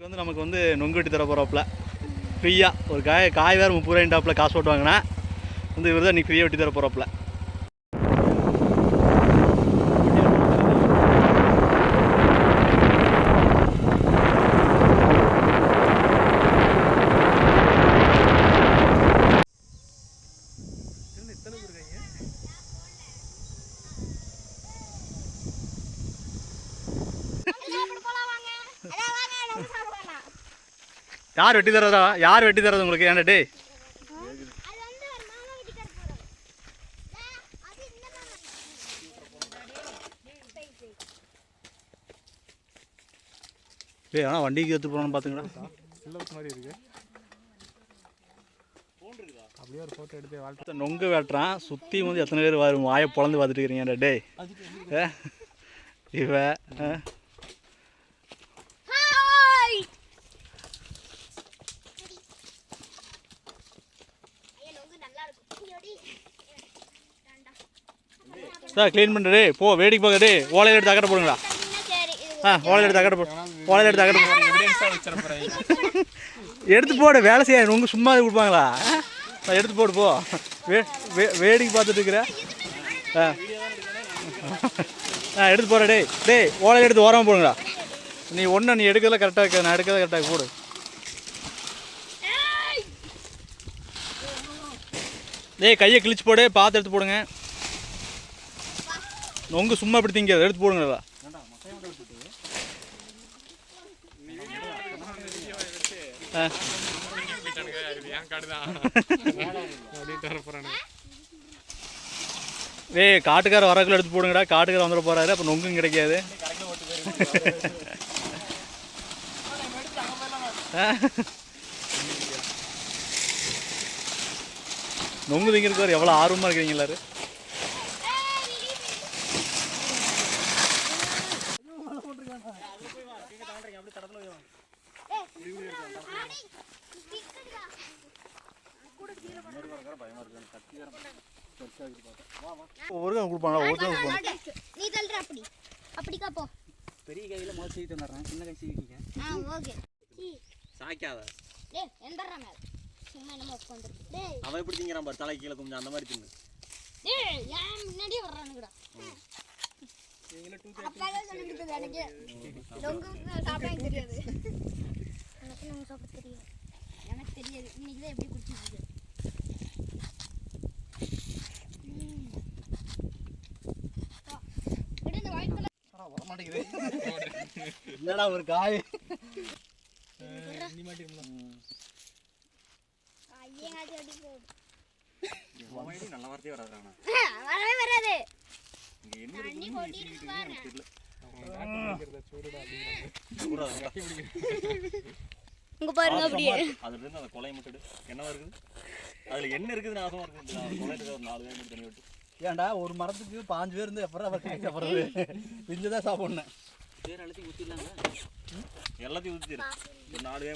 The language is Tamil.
வந்து நமக்கு வந்து நொங்கு வெட்டி தர போகிறாப்புல ஃப்ரீயாக ஒரு காய் வேறு 30 ரூபாய் டாப்பில் காசு போட்டு வாங்கினா வந்து இவர் தான் இன்றைக்கி ஃப்ரீயாக வெட்டி தர போகிறாப்புல. யார் வெட்டி தரதா? யார் வெட்டி தரது உங்களுக்கு? ஏன்டா டே டேய் ஆனால் வண்டிக்கு எடுத்து போகணும்னு பார்த்துங்களா மாதிரி இருக்கு. அப்படியே ஒரு ஃபோட்டோ எடுத்து வாழ்த்து நொங்கு வெட்டுறான். சுற்றி வந்து எத்தனை பேர் வாயை பொழந்து பார்த்துட்டு இருக்கிறீங்க டே இவ சார் க்ளீன் பண்ணுறே போ வேடிக்கை பார்க்க டே ஓலையில் எடுத்து அக்கட்டை போடுங்களா? ஓலையில் எடுத்து அக்கட்டை ஓலையில் எடுத்து அக்கட்டை எடுத்து போடு. வேலை செய்ய உங்க சும்மா கொடுப்பாங்களா? எடுத்து போடு போ. வேடிக்கை பார்த்துட்டு இருக்கிற எடுத்து போட டே டே ஓலையில் எடுத்து ஓரமாக போடுங்களா? நீ ஒன்று நீ எடுக்கிறத கரெக்டாக இருக்க, நான் எடுக்கிறத கரெக்டாக போடு. டேய் கையை கிழிச்சு போடு, பார்த்து எடுத்து போடுங்க. நொங்கு சும்மா இப்படி திங்க எடுத்து போடுங்களா? ஏய் காட்டுக்கார வரக்குள்ள எடுத்து போடுங்கடா. காட்டுக்கார வந்துட போறாரு, அப்போ நொங்கும் கிடைக்காது. நொங்கு திங்கிறதுக்கு எவ்வளோ ஆர்வமாக இருக்கிறீங்க எல்லாரும். பெரிய கையில மோதி சீட்டு வந்துடுறேன், சின்ன கை சீக்கிங்க சாய்க்காத. அவன் எப்படி திங்கிறான் பாரு, தலை கீழே கொஞ்சம் அந்த மாதிரி தின்னு. எனக்கு தெரியாது, இன்னைக்குதான் எப்படி குடிச்சிருக்கு. என்னடா ஒரு காய் நல்ல வார்த்தையே வராது. இங்க பாருங்க அப்படியே அதுல இருந்து அந்த கொலை மட்டும் என்னவா இருக்குது, அதுல என்ன இருக்குது நாசமா இருக்குது. கொலையில ஒரு 4 பேர் தண்ணி விட்டு ஏன்டா ஒரு மரத்துக்கு 5 பேர் இருந்து எப்பறம் அவர் காய் சாப்பிட்றது? பிஞ்சுதான் சாப்பிடணும். எல்லாத்தையும் ஊற்றிடலாங்க, எல்லாத்தையும் ஊற்றிடு. 4 பேர்